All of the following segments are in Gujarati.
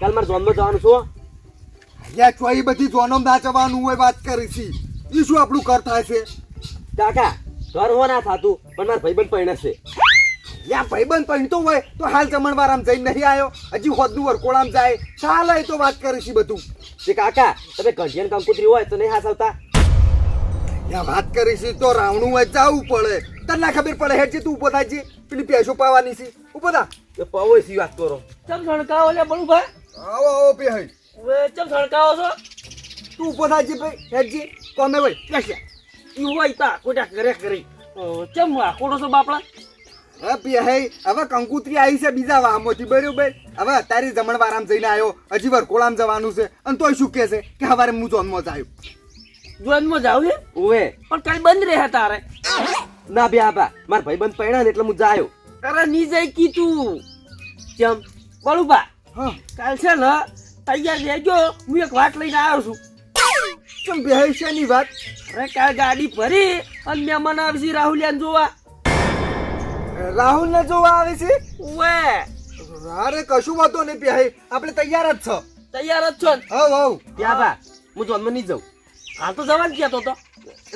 કાલ મારે જોનમાં જવાનું છું. યા ચોઈ બધી જોનમ નાચવાનું હોય વાત કરી છે. ઈ શું આપણું કર થાય છે? કાકા ઘર હો ના થાતું પણ મારા ભાઈબંધ પરણે છે. યા ભાઈબંધ પહેણતો હોય તો હાલ જમણવાર આમ જઈને નહીં આવ્યો, હજી હોદનું વરકોળામ જાય ચાલે તો વાત કરી છે બધું. તે કાકા તમે ઘંટિયાન કંકુતરી હોય તો નહીં હાસવતા. યા વાત કરી છે તો રાવણું હોય જવું પડે. તને ખબર પડે હેડ છે તું ઉભો થાય છે, પેલી પેશો પાવાની છે. ઉભો થા. એ પવોય સી વાત કરો. ચમ સણકાવો લે બળું ભાઈ? આવો આવો પે હઈ. હવે ચમ સણકાવો છો? તું ઉભો થાય છે ભાઈ હેડ છે કોમે ભાઈ બેસ્યા ઈ હોય તા કોટા કરે કરી ચમ કોડો છો બાપડા? હા પે હઈ હવે કંકુતરી આવી છે બીજા વાહમાંથી બરોબર. હવે અત્યારે જમણવાર આમ જઈને આવ્યો, હજી વરકોળામ જવાનું છે અને તોય શું કહે છે કે સવારે હું જોનમાં જ આવ્યો. જોનમાં જાવ છે ઓવે પણ કઈ બંધ રહે તારે. ના બે આબા મારા ભાઈબંધ પરણ્યા ને એટલે હું જાયો. અરે ની જઈ કીધું ચમ બળુબા હા કાલ છે ને તૈયાર રહેજો, હું એક વાત લઈને આવ્યો છું. કેમ બે શેની વાત? અરે કાલ ગાડી ભરી અને મહેમાન આવશે રાહુલિયાને જોવા. રાહુલ ને જોવા આવે છે? ઓવે અરે કશું વાતો નહીં પે આપણે તૈયાર જ છો. તૈયાર જ છો ને? હવ હવ બે આબા હું જોનમાં નહીં જાઉં. હાલ તો જવાનું કહેતો તો.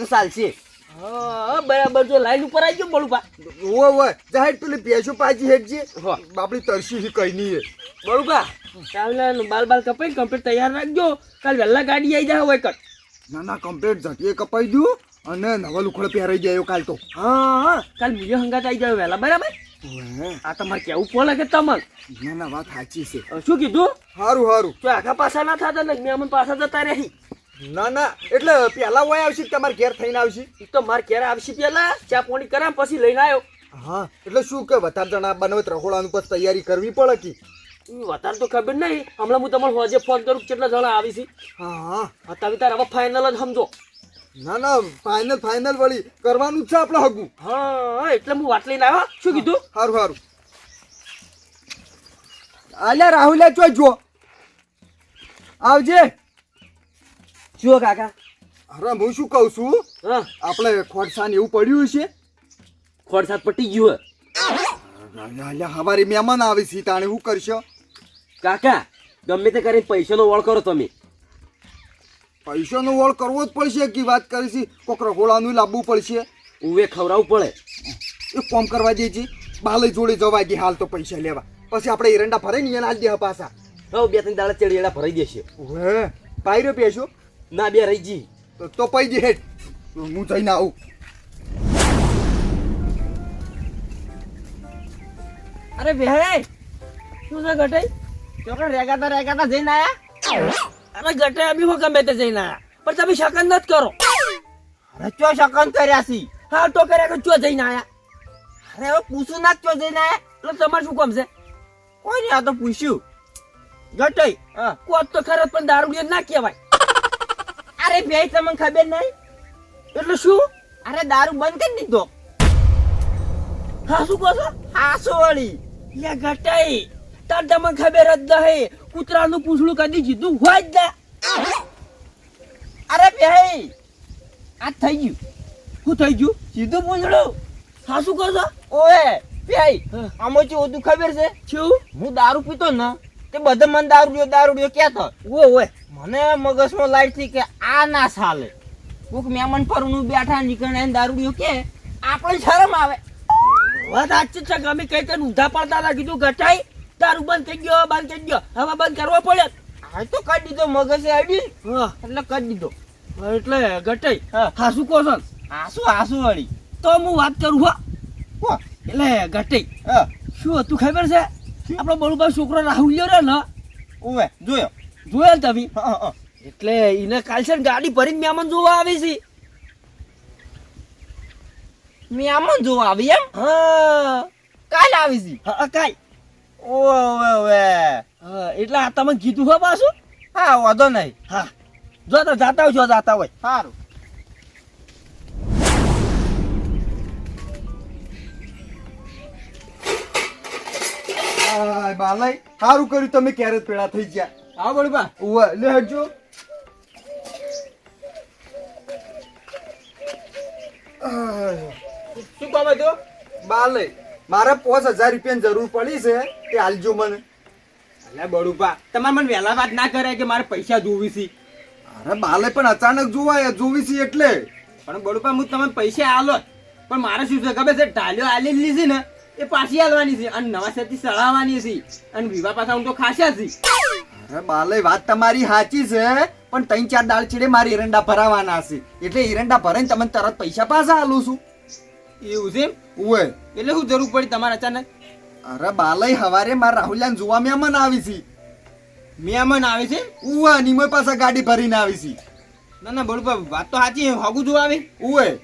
એ ચાલશે. હા બરાબર, જો લાઈન ઉપર આવી ગયો બળુબા. ઓય ઓય જાહેર પેલી પેશો પાજી હેડજે. હો બાપડી તરસી હી કઈ નહીં. બળુબા કાલે બાલ બાલ કપાઈ કમ્પ્લીટ તૈયાર રાખજો, કાલ વહેલા ગાડી આવી જાય હોય કટ. ના ના કમ્પ્લેટ ઝટીએ કપાઈ દઉં અને નવા લુખડે પહેરાઈ જાય કાલ તો. હા કાલ બીજો હંગાત આવી જાય વહેલા બરાબર. આ તમારે કેવું પડે કે તમને ના ના વાત સાચી છે. શું કીધું? સારું સારું. તો આખા પાછા ના થતા ને મહેમાન પાછા જતા રહી. ના ના એટલે પેલા હોય આવશે તમારે ઘેર થઈને આવશે. એ તો મારે ઘેર આવશે પેલા ચા પાણી કરા પછી લઈને આવ્યો. હા એટલે શું કે વધારે જણા બનાવે રખોડાનું પછી તૈયારી કરવી પડે કે. વધારે તો ખબર નહીં, હમણાં હું તમને હોજે ફોન કરું કેટલા જણા આવી છે. હા હા તમે તાર હવે ફાઇનલ જ સમજો. ના ના ફાઇનલ ફાઇનલ વળી કરવાનું જ છે આપણે હગું. હા એટલે હું વાત લઈને આવ્યો. શું કીધું? સારું સારું. આલ્યા રાહુલ જો આવજે. શું કાકા? અરે હું શું કહું છું, હા આપણે ખોટસાન એવું પડ્યું છે. ખોડસાત પટી ગયું હે. હવારી મહેમાન આવી છે તાણે શું કરશો? કાકા ગમે તે કરીને પૈસાનો વળ કરો તમે. પૈસાનો વળ કરવો જ પડશે કે વાત કરી છે. કોક રખોડાનું લાવવું પડશે. ઉવે ખવડાવવું પડે. એક કામ કરવા દેજે, બાલે જોડે જવા દે હાલ તો પૈસા લેવા, પછી આપણે એરંડા ભરાઈ ને એને હાલ દે પાછા. હવે બે ત્રણ દાડા ચેડીએડા ભરાઈ દેશે. હવે પાયરો પેશો ના બે રહી જી. તો પૈ દે હેઠ હું જઈને આવું. અરે ભાઈ શું છે ગટાઈ? ચોકડ રેગાતા જઈને આયા? અરે ગટાઈ અભી હો ગમે તે જઈને આયા પણ તમે શકન નથી કરો. અરે ચો શકન કર્યા છી? હા તો કર્યા કે ચો જઈને આયા? અરે હવે પૂછું ના ચો જઈને આયા? એટલે તમારે શું કામ છે? કોઈ નહીં, આ તો પૂછ્યું. ગટઈ કોત તો ખરત પણ દારૂડિયો ના કહેવાય. અરે ભાઈ તમને ખબર નહીં? એટલે શું? અરે દારૂ બંધ કરી દીધો. હા શું કહો છો? હા શું વળી? લે ગટાઈ તાર તમને ખબર જ નહીં, કૂતરાનું પૂંછડું કદી જીધું હોય જ ના. અરે ભાઈ આ થઈ ગયું. શું થઈ ગયું? સીધું પૂછડું. હા શું કહો છો? ઓએ ભાઈ હા. આમાં શું હતું ખબર છે? શું? હું દારૂ પીતો ને તે બધા મને દારૂડિયો કહેતો. ઓય મને મગજમાં લાઈટ થી કે આ ના ચાલે. કોક મહેમાન પરનું બેઠા નીકળે દારૂડિયો કે આપણે શરમ આવે. વાત સાચી છે. ગમે કઈ કઈ ઊંધા પડતા હતા, કીધું ગટાઈ દારૂ બંધ થઈ ગયો, બંધ થઈ ગયો, હવે બંધ કરવો પડે. હા તો કરી દીધો, મગજે આવી હા એટલે કરી દીધો. એટલે ગટાઈ હા. હા શું કહો છો? આસુ વળી. તો હું વાત કરું હો. કોણ? એટલે ગટાઈ હા શું હતું ખબર છે? આપણો બળુભાઈ છોકરો રાહુલિયો રે ને, ઓવે જોયો. જોયા ને તમે? હા હા એટલે એને કાલ છે ને ગાડી ભરીને મહેમાન જોવા આવી છે. મહેમાન જોવા આવી એમ? હા કાલ આવી છે? હા કાઈ. ઓવે હા એટલે આ તમે કીધું હો પાછું. હા વાંધો નહીં. હા જો તો જાતા હોય, જો જાતા હોય. સારું. બાલાઈ સારું કર્યું તમે ક્યારે પેડા થઈ ગયા. હા બળુભા ઓવે લે હટજો. શું કામ હતું? બાલાઈ મારે 5000 રૂપિયાની જરૂર પડી છે તે હાલજો મને. અલ્યા બળુપા તમારે મને વહેલા વાત ના કરે કે મારે પૈસા જોવી છે. અરે બાલે પણ અચાનક જોવી છે એટલે. પણ બળુપા હું તમે પૈસા આલો પણ મારે શું છે ખબર છે, ઢાલ્યો આલેલી છે ને એ પાછી આલવાની છે અને નવા સેટથી સળાવવાની છે અને વિવાહ પાછા હું તો ખાસા છે. અરે બાલે વાત તમારી સાચી છે, પણ 3-4 દાળ ચીડે મારે એરંડા ભરાવાના છે, એટલે એરંડા ભરાઈને તમને તરત પૈસા પાછા આલું છું. એવું છે એમ? ઓય એટલે શું જરૂર પડી તમારે અચાનક? અરે બાલય હવારે મારા રાહુલિયાને જોવા મહેમાન આવી છે. મહેમાન આવે છે? ઉવા નિમય પાછા ગાડી ભરીને આવી છે. ના ના બળુપા વાત તો સાચી, હગું જોવા આવે. ઓય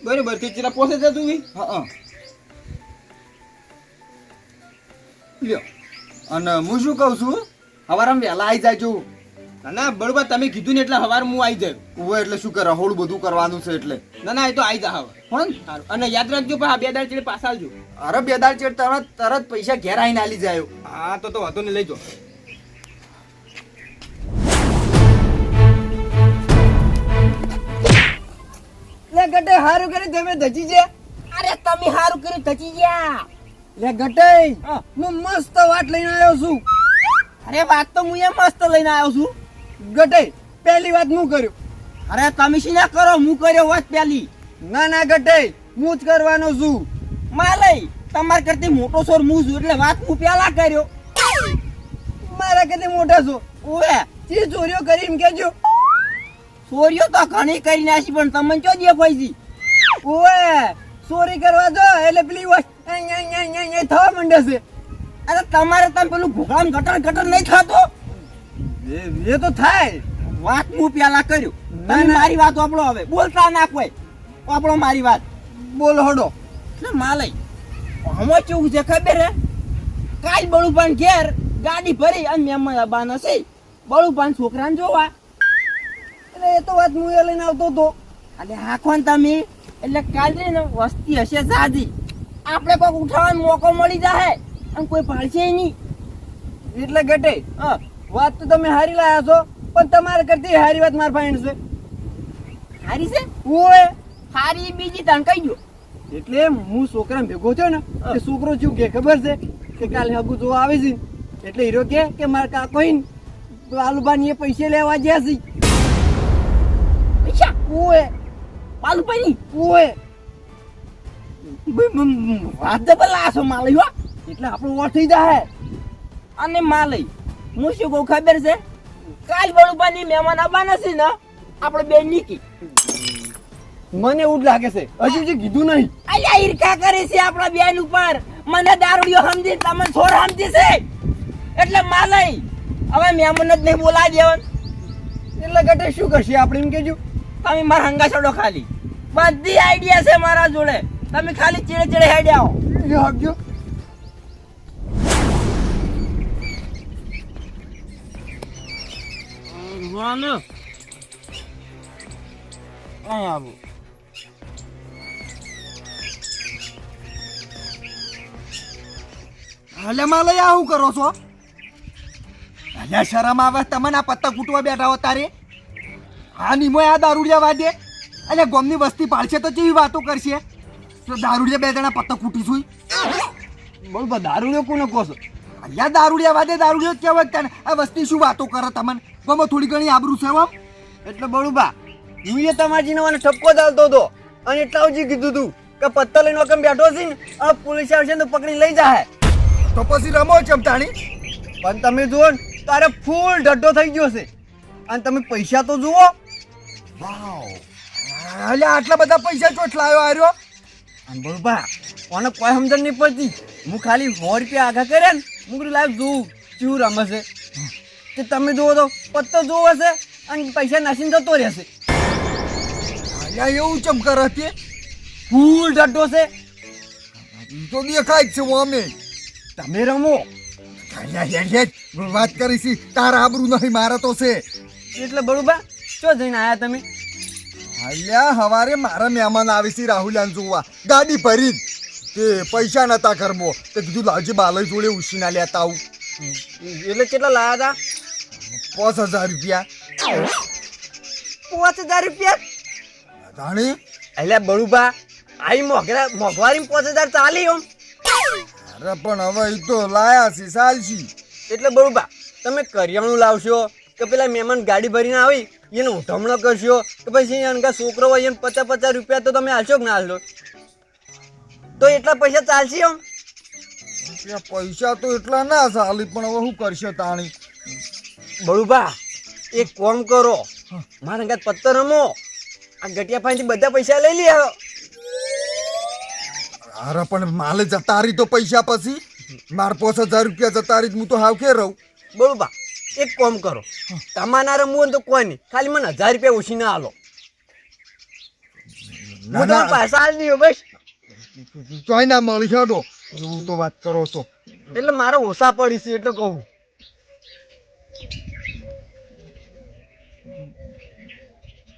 બરોબર તે ચેલા પોસે જતું બી. હા લ્યો. અને હું શું કહું છું, હવારમાં વહેલા આવી જાયજો. ના ના બળુપા તમે કીધું ને એટલે હવાર હું આવી જાઉં. ઓય એટલે શું કરે, રહોળ બધું કરવાનું છે એટલે. ના ના એ તો આવી જા હવે. હોન સારું. અને યાદ રાખજો પણ આ 2 દાડ ચેડે પાછા આવજો. અરે 2 દાળ ચેડ તરત પૈસા ઘેર આવીને આલી જાય. હા તો વાંધો ને લઈ જો. લે ગટે હારું કરી તમે ધજી છે. અરે તમે સારું કર્યું થચી ગયા. લે ગટે હા. હું મસ્ત વાત લઈને આવ્યો છું. અરે વાત તો હું એ મસ્ત લઈને આવ્યો છું. ગટે પહેલી વાત હું કર્યું. અરે તમે શી ના કરો, હું કર્યો વાત પેલી. ના ના ગટે હું જ કરવાનો છું. માલય તમાર કરતી મોટો સોર હું છું એટલે વાત હું પેલા કર્યો. મારા કદી મોટા છો. ઓએ જે ચોરીઓ કરી એમ કેજો. ચોરીઓ તો ઘણી કરી નાખી પણ તમને ચો દે પૈસી. ઓએ ચોરી કરવા જો એટલે પેલી વસ્તુ થવા માંડે છે. અરે તમારે તમે પેલું ઘોડામ ગટર નહીં થતો. એ તો થાય. વાત હું પેલા કર્યું. ના, તમે ના. મારી વાત આપણો હવે બોલતા ના કોઈ આપણો મારી વાત. બોલ હડો. એટલે માલય હમો કેવું છે ખબર હે, કાલ બળુપાન ઘેર ગાડી ભરી અને મહેમાન આવવાના છે. બળુપાન છોકરાને જોવા. એટલે એ તો વાત હું એ લઈને આવતો હતો. અને હાખવાન તમે એટલે કાલે ને વસ્તી હશે જાજી, આપણે કોઈક ઉઠાવવાનો મોકો મળી જાય અને કોઈ પાડશે નહીં. એટલે ગટે હા વાત તો તમે હારી લાયા છો, પણ તમારે કરતી હારી વાત માર ફાઈન છે. હારી છે? ઓય હારી બીજી તને કહી ગયો. એટલે હું છોકરાને ભેગો થયો ને તે છોકરો શું કે ખબર છે કે કાલે હગુ જોવા આવે છે, એટલે હીરો કે મારા કાકો આલુબાની એ પૈસે લેવા ગયા છે. પૈસા ઓય પાલુભાઈ ઓય વાત ડબલ આસો માલય હો. એટલે આપણું ઓર થઈ જાય. અને માલય હું શું કહું ખબર છે, કાલ બળુબાની મહેમાન આવવાના છે ને આપણે બે નીકી. મને એવું જ લાગે છે, હજી જે કીધું નહીં. અલ્યા ઈર્ખા કરે છે આપણા બેન ઉપર. મને દારૂડિયો સમજી તમે છોર સમજી છે એટલે માલય હવે મહેમાન જ નહીં બોલાવી દેવાનું. એટલે ગટે શું કરશે આપણે એમ કેજો. તમે મારા હંગા છોડો, ખાલી બધી આઈડિયા છે મારા જોડે. તમે ખાલી ચેડે ચેડે હેડે આવો. આપજો. હાલે માલય આવું કરો છો? અલ્યા શરમ આવે તમને? આ પત્તા કૂટવા બેઠા હો તારે? હા નિમોય આ દારૂડિયા વાડે અને ગોમની વસ્તી પાડશે તો કેવી વાતો કરશે? તો દારૂડિયા 2 જણા પત્તા કૂટીશું. બોલ બા દારૂ કોને કહો છો? અલ્યા દારૂડિયા વાડે દારૂડિયો કેવાય તને? આ વસ્તી શું વાતો કરે તમને? ગમે થોડી ઘણી આબરૂ છે આમ. એટલે બળુબા હું એ તમારીને મને ઠપકો ચાલતો હતો અને એટલા જ કીધું તું કે પત્તા લઈને ઓકમ બેઠો છે ને, આ પોલીસ આવશે ને તો પકડી લઈ જાય. તો પછી રમો ચમતાણી. પણ તમે જુઓ ને તારે ફૂલ ઢડ્ડો થઈ ગયો છે અને તમે પૈસા તો જુઓ. અલ્યા આટલા બધા પૈસા ચોટ લાવ્યો આર્યો? અને બળુબા કોને કોઈ સમજણ નહીં પડતી. હું ખાલી 100 રૂપિયા આગા કર્યા ને હું કીધું લાવ જોઉં કેવું રમે છે. કે તમે જુઓ તો પત્તો જોવો છે અને પૈસા નાસીને જતો રહેશે. અલ્યા એવું ચમ કરે તે? ફૂલ ઢડ્ડો છે. તો દેખાય જ છે હું અમે. તમે રમો. વાત કરી છે તારા આબરૂ નહીં, મારે તો છે. એટલે બળુબા ચો જઈને આયા તમે? અલ્યા હવારે મારા મહેમાન આવે છે રાહુલિયાને જોવા, ગાડી ભરી તે પૈસા નતા ઘરમાં, તે કીધું લાવજે બાલય જોડે ઉછીના લેતા આવું. એટલે કેટલા લાયા હતા? 5000 રૂપિયા. 5000 રૂપિયા? જાણી એટલે બળુબા આઈ મોંઘવારી 5000 ચાલી એમ? અરે પણ હવે એ તો લાયા છે ચાલશી. એટલે બરોબર તમે કરિયાણું લાવશો કે પેલા મહેમાન ગાડી ભરીને આવી એને ઉઠમણો કરશો કે પછી એના છોકરો હોય એને 50 રૂપિયા તો તમે હાલશો કે ના હાલશો? તો એટલા પૈસા ચાલશે એમ? ત્યાં પૈસા તો એટલા ના ચાલે પણ હવે શું કરશે તાણી? બળુભા એક કોમ કરો, મારા અંગાત પત્તર રમો, આ ગટિયા પાસેથી બધા પૈસા લઈ લે. અરે પણ માલે જતા રહી તો પૈસા પછી માર 5000 રૂપિયા જતા રહી હું તો હાવ કે રહું. બળુભા એક કોમ કરો, તમારા રમવું હોય તો કોઈ નહીં, ખાલી મને 1000 રૂપિયા ઓછી ના હાલો. હું તો પૈસા હાલ નહીં બસ. ચોય ના મળી હેડો, એવું તો વાત કરો છો. એટલે મારે ઓછા પડી છે એટલે કહું.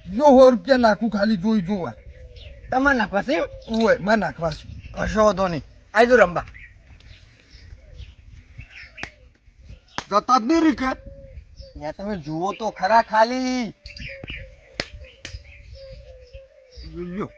જો 100 રૂપિયા નાખું ખાલી જોઈ જોવા. તમારે નાખવા છે? ઓય માં નાખવા છે. કશો વાંધો નહીં, આવજો રમવા. જતા જ નહીં રીકે. યા તમે જુઓ તો ખરા ખાલી. લ્યો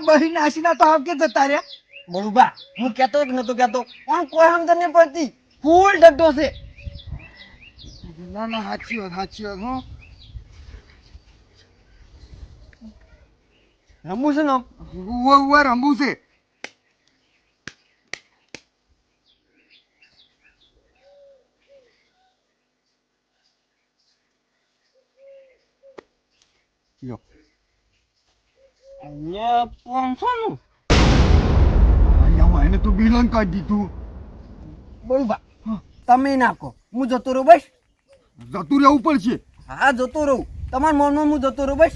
બહી નાસીના તો આવ કે જતા રહ્યા. બળુભા હું કહેતો જ નતો કહેતો પણ કોઈ સમજ નહીં પડતી, ફૂલ ડડો છે. ના ના સાચી વાત હો. રમવું છે ને? ઉવા રમવું છે. યો અહીંયા 500 નું. અહીંયા એને તો બિલન કાઢી દીધું. બળુભા તમે નાખો, હું જતો રહું બસ. જતું રહેવું પડશે. હા જતો રહું, તમારા મનમાં હું જતો રહું બસ.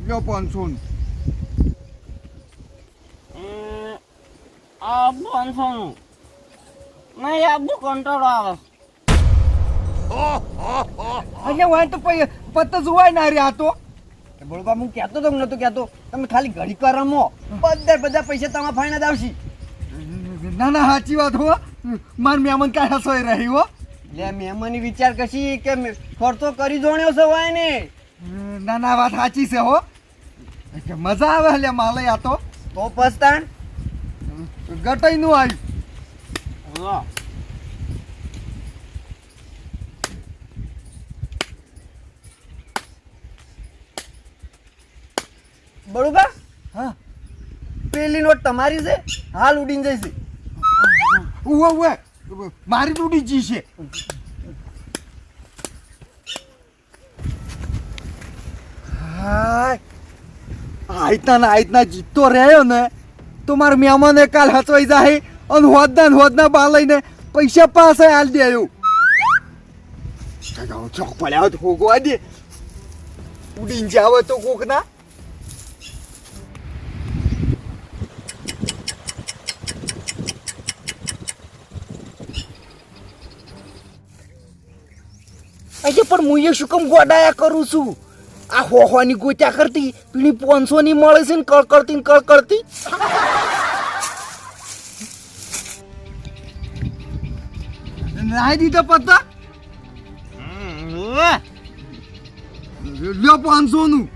લ્યો 500 નું. આ 500 નું નહીં, આ બહુ કંટાળો આવે. અહીંયા હોય તો પત્ત જોવાય ના રહ્યા તો. બળુભા હું કહેતો તો નતો કહેતો, તમે ખાલી ઘડી કર રમો, બધા પૈસા તમારા ફાઈના જ આવશે. ના ના સાચી વાત હો. માર મહેમાન કાંઈ હસોઈ રહી હો. લે મહેમાની વિચાર કશી કે ખર્ચો કરી જોણ્યો છે હોય ને. ના ના વાત સાચી છે હો. મજા આવે લે માલે આ તો પસ્તાણ ગટાઈ નું આવ્યું. બળુભા હા પેલી નોટ તમારી છે, હાલ ઉડીને જઈશે. ઉવે મારી ડૂડી જી છે. આયતના જીતતો રહ્યો ને તો મારા મહેમાને કાલ હચવાઈ જાય અને હોદના બા લઈને પૈસા પાસે હાલ દે. એવું ચોક પડ્યા તો હોગવા દે, ઉડીને જાવે તો કોક ના. આજે પણ હું એ શું કેમ ગોડાયા કરું છું? આ હોવાની ગોત્યા કરતી પીણી 500 ની મળે છે ને કળકળતી. નાઈ દીધા પત્તા. લ્યો 500 નું.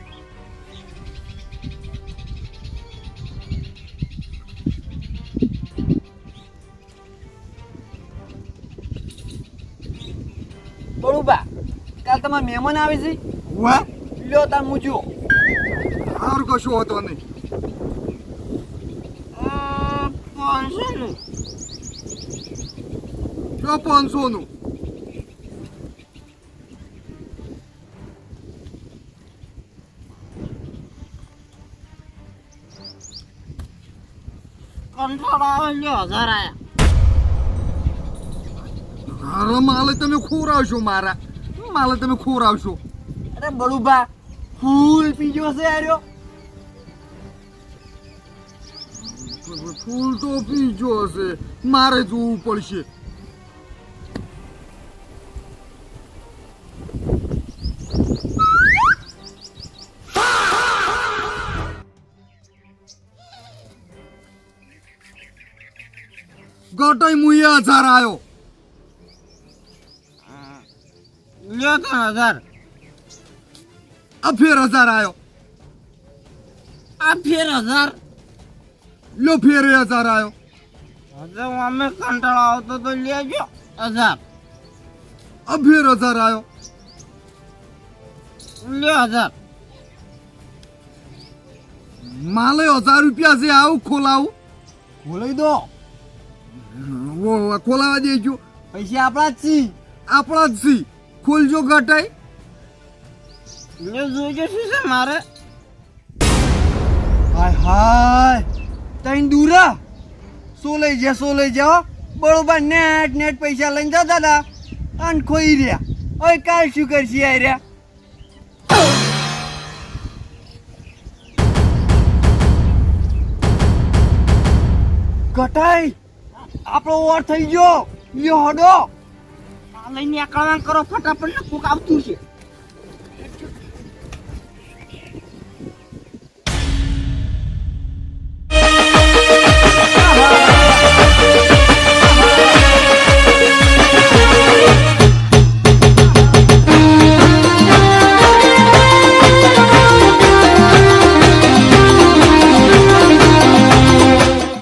બળુભા કાલ તમારા મહેમાન આવે છે, વાહ લ્યો તાર મૂજો. સારું કશું હતો નહીં. 500 નું. લ્યો 500 નું. કંટાળો આવે, લ્યો 1000 આયા. અરે માલે તમે ખોરાવશો, માલે તમે ખોરાવશો. અરે બળુભા ફૂલ પીજો છે આર્યો. ફૂલ તો પીજો હશે, મારે જોવું પડશે. ગટોય મુએ 1000 આયો. લ્યો 3000. આ ફેર 1000 આયો. આ ફેર 1000. લો ફેર 1000 આયો. હવે અમે કંટાળો આવતો તો લેજો 1000. આ ફેર 1000 આયો. લ્યો 1000. માલે 1000 રૂપિયા છે, આવું ખોલાવું. બોલાવી દો. ખોલાવા દેજો. પૈસા આપણા જ છી. આપણા જ છી. ખોલજો ગટાઈ. લ્યો જોઈજો શું છે મારે. હાય હાય તઈ દૂરા શું લઈ જાઓ બરોબર નેટ પૈસા લઈને જતા હતા અને ખોઈ રહ્યા. હવે કાલ શું કરશી આ રહ્યા. કટાઈ આપણો ઓર થઈ ગયો. લ્યો હડો આ લઈને આકળવાન કરો ફટાફટ ને કોક આવતું છે.